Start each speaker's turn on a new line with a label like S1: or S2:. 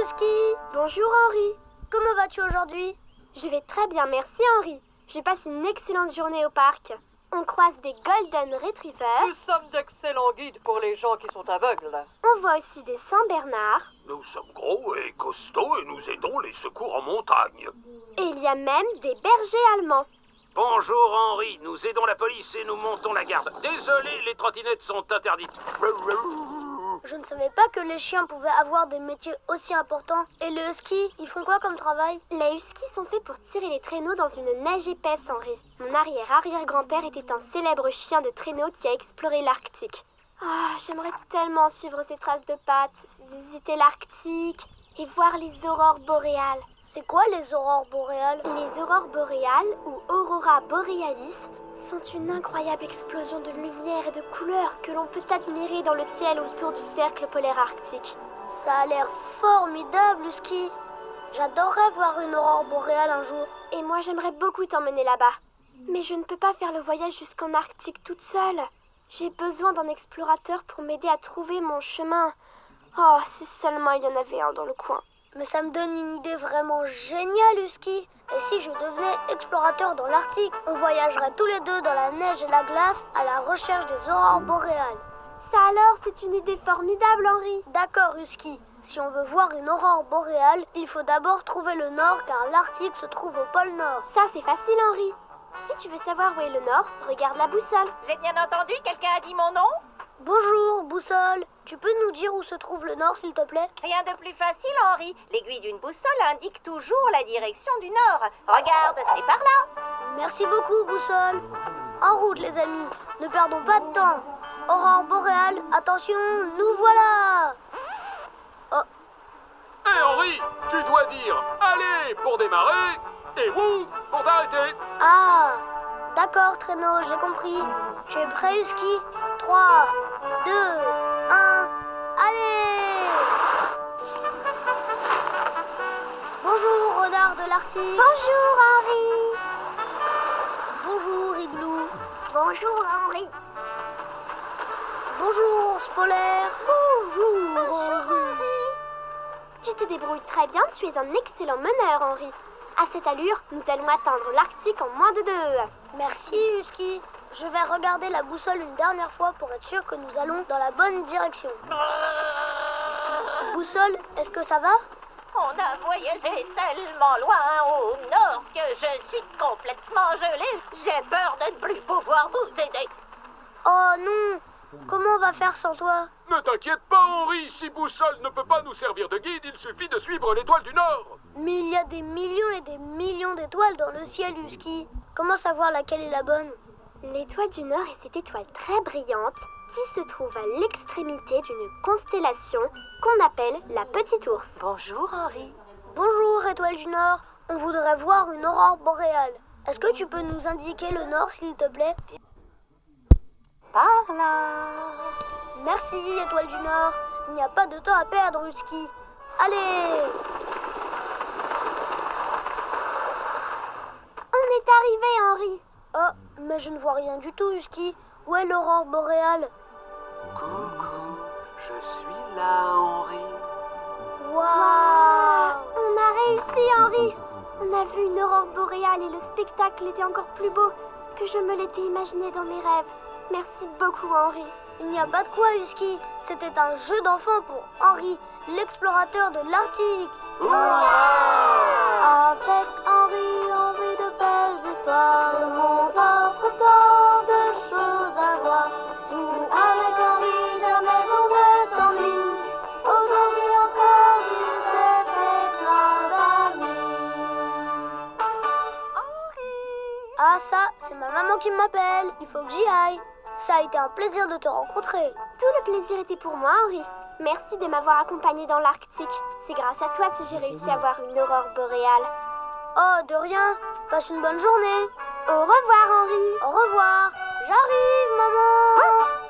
S1: Husky.
S2: Bonjour Henri.
S1: Comment vas-tu aujourd'hui?
S2: Je vais très bien, merci Henri. Je passe une excellente journée au parc. On croise des Golden Retrievers.
S3: Nous sommes d'excellents guides pour les gens qui sont aveugles.
S2: On voit aussi des Saint-Bernard.
S4: Nous sommes gros et costauds et nous aidons les secours en montagne.
S2: Et il y a même des bergers allemands.
S4: Bonjour Henri, nous aidons la police et nous montons la garde. Désolé, les trottinettes sont interdites.
S1: Je ne savais pas que les chiens pouvaient avoir des métiers aussi importants. Et les huskies, ils font quoi comme travail?
S2: Les huskies sont faits pour tirer les traîneaux dans une neige épaisse, Henri. Mon arrière-arrière-grand-père était un célèbre chien de traîneau qui a exploré l'Arctique. J'aimerais tellement suivre ses traces de pattes, visiter l'Arctique et voir les aurores boréales.
S1: C'est quoi les aurores boréales?
S2: Les aurores boréales, ou aurora borealis, sont une incroyable explosion de lumière et de couleurs que l'on peut admirer dans le ciel autour du cercle polaire arctique.
S1: Ça a l'air formidable, Husky. J'adorerais voir une aurore boréale un jour.
S2: Et moi, j'aimerais beaucoup t'emmener là-bas. Mais je ne peux pas faire le voyage jusqu'en Arctique toute seule. J'ai besoin d'un explorateur pour m'aider à trouver mon chemin. Oh, si seulement il y en avait un dans le coin.
S1: Mais ça me donne une idée vraiment géniale, Husky. Et si je devenais explorateur dans l'Arctique, on voyagerait tous les deux dans la neige et la glace à la recherche des aurores boréales.
S2: Ça alors, c'est une idée formidable, Henri.
S1: D'accord, Husky. Si on veut voir une aurore boréale, il faut d'abord trouver le nord car l'Arctique se trouve au pôle Nord.
S2: Ça, c'est facile, Henri. Si tu veux savoir où est le nord, regarde la boussole.
S5: J'ai bien entendu, quelqu'un a dit mon nom?
S1: Bonjour, boussole. Tu peux nous dire où se trouve le nord, s'il te plaît?
S5: Rien de plus facile, Henri. L'aiguille d'une boussole indique toujours la direction du nord. Regarde, c'est par là.
S1: Merci beaucoup, boussole. En route, les amis. Ne perdons pas de temps. Aurore boréale, attention, nous voilà.
S4: Hé Henri, tu dois dire allez pour démarrer et wouh pour t'arrêter.
S1: Ah, d'accord, traîneau, j'ai compris. Tu es prêt, Husky? 3, 2, 1, allez! Bonjour, renard de l'Arctique.
S2: Bonjour, Henri.
S1: Bonjour, Igloo.
S2: Bonjour, Henri.
S1: Bonjour, ours polaire.
S2: Bonjour, Henri. Tu te débrouilles très bien, tu es un excellent meneur, Henri. À cette allure, nous allons atteindre l'Arctique en moins de 2.
S1: Merci, Husky. Je vais regarder la boussole une dernière fois pour être sûr que nous allons dans la bonne direction. Boussole, est-ce que ça va?
S5: On a voyagé tellement loin au nord que je suis complètement gelée. J'ai peur de ne plus pouvoir vous aider.
S1: Oh non! Comment on va faire sans toi?
S4: Ne t'inquiète pas Henri, si Boussole ne peut pas nous servir de guide, il suffit de suivre l'étoile du Nord.
S1: Mais il y a des millions et des millions d'étoiles dans le ciel, Husky. Comment savoir laquelle est la bonne?
S2: L'étoile du Nord est cette étoile très brillante qui se trouve à l'extrémité d'une constellation qu'on appelle la Petite Ourse.
S5: Bonjour, Henri.
S1: Bonjour, étoile du Nord. On voudrait voir une aurore boréale. Est-ce que tu peux nous indiquer le nord, s'il te plaît?
S5: Par là.
S1: Merci, étoile du Nord. Il n'y a pas de temps à perdre, Husky. Allez!
S2: On est arrivé, Henri.
S1: Oh, mais je ne vois rien du tout, Husky. Où est l'aurore boréale?
S4: Coucou, je suis là Henri.
S1: Waouh!
S2: On a réussi, Henri. On a vu une aurore boréale et le spectacle était encore plus beau que je me l'étais imaginé dans mes rêves. Merci beaucoup, Henri.
S1: Il n'y a pas de quoi, Husky. C'était un jeu d'enfant pour Henri, l'explorateur de l'Arctique.
S2: Avec Henri, on vit de belles histoires. Le monde offre tant de choses à voir. Avec Henri, jamais on ne s'ennuie. Aujourd'hui encore, il s'est fait plein d'amis.
S1: Ah ça, c'est ma maman qui m'appelle. Il faut que j'y aille. Ça a été un plaisir de te rencontrer.
S2: Tout le plaisir était pour moi, Henri. Merci de m'avoir accompagné dans l'Arctique. C'est grâce à toi si j'ai réussi à voir une aurore boréale.
S1: Oh, de rien. Passe une bonne journée.
S2: Au revoir, Henri.
S1: Au revoir. J'arrive, maman.